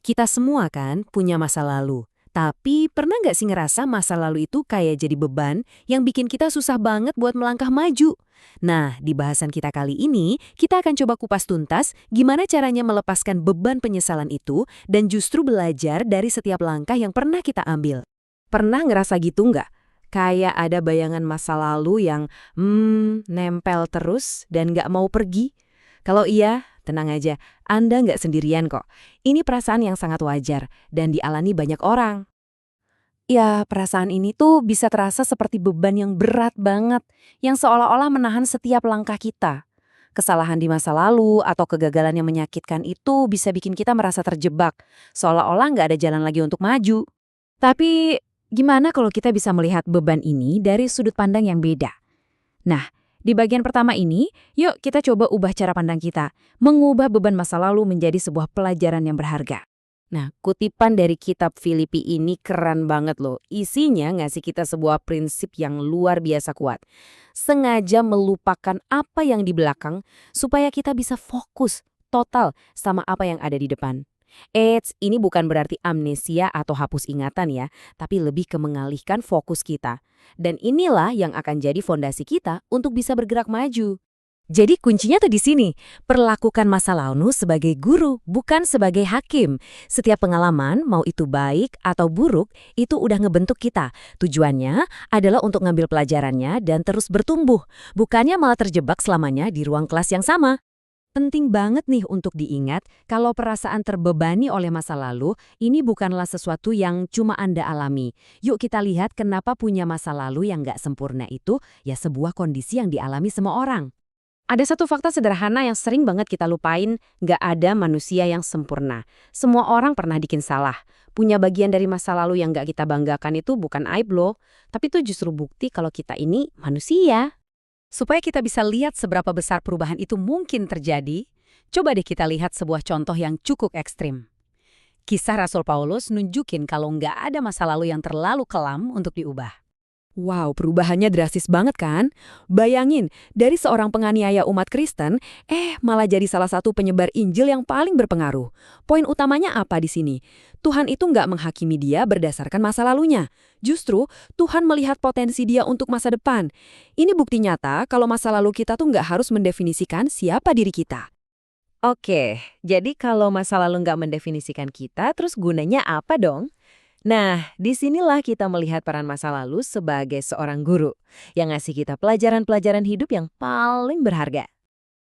Kita semua kan punya masa lalu. Tapi pernah nggak sih ngerasa masa lalu itu kayak jadi beban yang bikin kita susah banget buat melangkah maju? Nah, di bahasan kita kali ini, kita akan coba kupas tuntas gimana caranya melepaskan beban penyesalan itu dan justru belajar dari setiap langkah yang pernah kita ambil. Pernah ngerasa gitu nggak? Kayak ada bayangan masa lalu yang, nempel terus dan nggak mau pergi? Kalau iya, tenang aja, Anda nggak sendirian kok. Ini perasaan yang sangat wajar dan dialami banyak orang. Ya, perasaan ini tuh bisa terasa seperti beban yang berat banget, yang seolah-olah menahan setiap langkah kita. Kesalahan di masa lalu atau kegagalan yang menyakitkan itu bisa bikin kita merasa terjebak, seolah-olah nggak ada jalan lagi untuk maju. Tapi, gimana kalau kita bisa melihat beban ini dari sudut pandang yang beda? Nah, di bagian pertama ini, yuk kita coba ubah cara pandang kita, mengubah beban masa lalu menjadi sebuah pelajaran yang berharga. Nah, kutipan dari kitab Filipi ini keren banget loh. Isinya ngasih kita sebuah prinsip yang luar biasa kuat. Sengaja melupakan apa yang di belakang supaya kita bisa fokus total sama apa yang ada di depan. Eits, ini bukan berarti amnesia atau hapus ingatan ya, tapi lebih ke mengalihkan fokus kita. Dan inilah yang akan jadi fondasi kita untuk bisa bergerak maju. Jadi kuncinya tuh di sini, perlakukan masa lalu sebagai guru, bukan sebagai hakim. Setiap pengalaman, mau itu baik atau buruk, itu udah ngebentuk kita. Tujuannya adalah untuk ngambil pelajarannya dan terus bertumbuh, bukannya malah terjebak selamanya di ruang kelas yang sama. Penting banget nih untuk diingat kalau perasaan terbebani oleh masa lalu ini bukanlah sesuatu yang cuma Anda alami. Yuk kita lihat kenapa punya masa lalu yang nggak sempurna itu ya sebuah kondisi yang dialami semua orang. Ada satu fakta sederhana yang sering banget kita lupain, nggak ada manusia yang sempurna. Semua orang pernah bikin salah. Punya bagian dari masa lalu yang nggak kita banggakan itu bukan aib loh, tapi itu justru bukti kalau kita ini manusia. Supaya kita bisa lihat seberapa besar perubahan itu mungkin terjadi, coba deh kita lihat sebuah contoh yang cukup ekstrim. Kisah Rasul Paulus nunjukin kalau nggak ada masa lalu yang terlalu kelam untuk diubah. Wow, perubahannya drastis banget kan? Bayangin, dari seorang penganiaya umat Kristen, malah jadi salah satu penyebar Injil yang paling berpengaruh. Poin utamanya apa di sini? Tuhan itu nggak menghakimi dia berdasarkan masa lalunya. Justru, Tuhan melihat potensi dia untuk masa depan. Ini bukti nyata kalau masa lalu kita tuh nggak harus mendefinisikan siapa diri kita. Oke, jadi kalau masa lalu nggak mendefinisikan kita, terus gunanya apa dong? Nah, disinilah kita melihat peran masa lalu sebagai seorang guru yang ngasih kita pelajaran-pelajaran hidup yang paling berharga.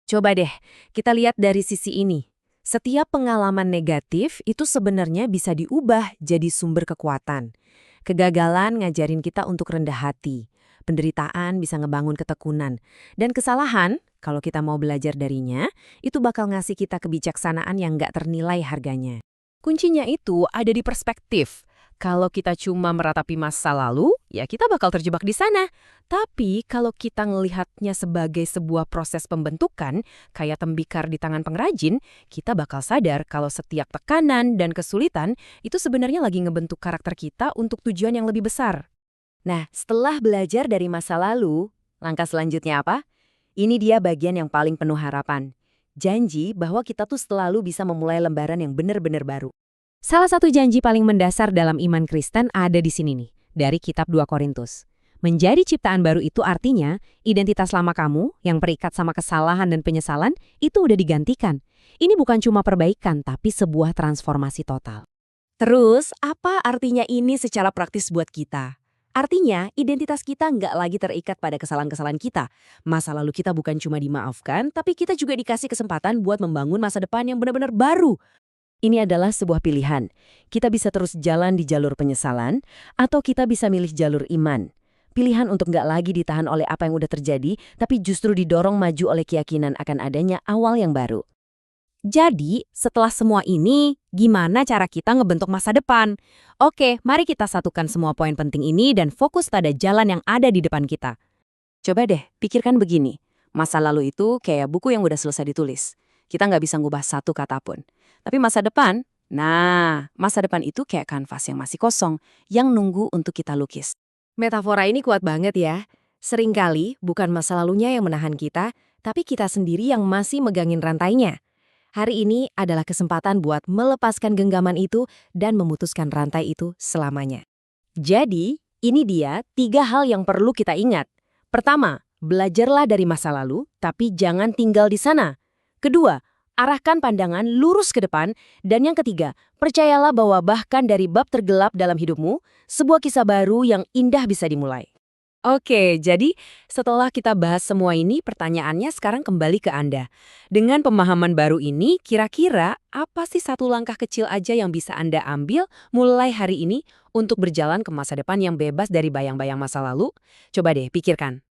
Coba deh, kita lihat dari sisi ini. Setiap pengalaman negatif itu sebenarnya bisa diubah jadi sumber kekuatan. Kegagalan ngajarin kita untuk rendah hati. Penderitaan bisa ngebangun ketekunan. Dan kesalahan, kalau kita mau belajar darinya, itu bakal ngasih kita kebijaksanaan yang nggak ternilai harganya. Kuncinya itu ada di perspektif. Kalau kita cuma meratapi masa lalu, ya kita bakal terjebak di sana. Tapi kalau kita ngelihatnya sebagai sebuah proses pembentukan, kayak tembikar di tangan pengrajin, kita bakal sadar kalau setiap tekanan dan kesulitan itu sebenarnya lagi ngebentuk karakter kita untuk tujuan yang lebih besar. Nah, setelah belajar dari masa lalu, langkah selanjutnya apa? Ini dia bagian yang paling penuh harapan. Janji bahwa kita tuh selalu bisa memulai lembaran yang benar-benar baru. Salah satu janji paling mendasar dalam iman Kristen ada di sini nih, dari kitab 2 Korintus. Menjadi ciptaan baru itu artinya, identitas lama kamu yang terikat sama kesalahan dan penyesalan itu udah digantikan. Ini bukan cuma perbaikan, tapi sebuah transformasi total. Terus, apa artinya ini secara praktis buat kita? Artinya, identitas kita nggak lagi terikat pada kesalahan-kesalahan kita. Masa lalu kita bukan cuma dimaafkan, tapi kita juga dikasih kesempatan buat membangun masa depan yang benar-benar baru. Ini adalah sebuah pilihan. Kita bisa terus jalan di jalur penyesalan, atau kita bisa milih jalur iman. Pilihan untuk nggak lagi ditahan oleh apa yang udah terjadi, tapi justru didorong maju oleh keyakinan akan adanya awal yang baru. Jadi, setelah semua ini, gimana cara kita ngebentuk masa depan? Oke, mari kita satukan semua poin penting ini dan fokus pada jalan yang ada di depan kita. Coba deh, pikirkan begini. Masa lalu itu kayak buku yang udah selesai ditulis. Kita nggak bisa ngubah satu kata pun. Tapi masa depan, masa depan itu kayak kanvas yang masih kosong, yang nunggu untuk kita lukis. Metafora ini kuat banget ya. Seringkali bukan masa lalunya yang menahan kita, tapi kita sendiri yang masih megangin rantainya. Hari ini adalah kesempatan buat melepaskan genggaman itu dan memutuskan rantai itu selamanya. Jadi, ini dia 3 hal yang perlu kita ingat. Pertama, belajarlah dari masa lalu, tapi jangan tinggal di sana. Kedua, arahkan pandangan lurus ke depan. Dan yang ketiga, percayalah bahwa bahkan dari bab tergelap dalam hidupmu, sebuah kisah baru yang indah bisa dimulai. Oke, jadi setelah kita bahas semua ini, pertanyaannya sekarang kembali ke Anda. Dengan pemahaman baru ini, kira-kira apa sih satu langkah kecil aja yang bisa Anda ambil mulai hari ini untuk berjalan ke masa depan yang bebas dari bayang-bayang masa lalu? Coba deh pikirkan.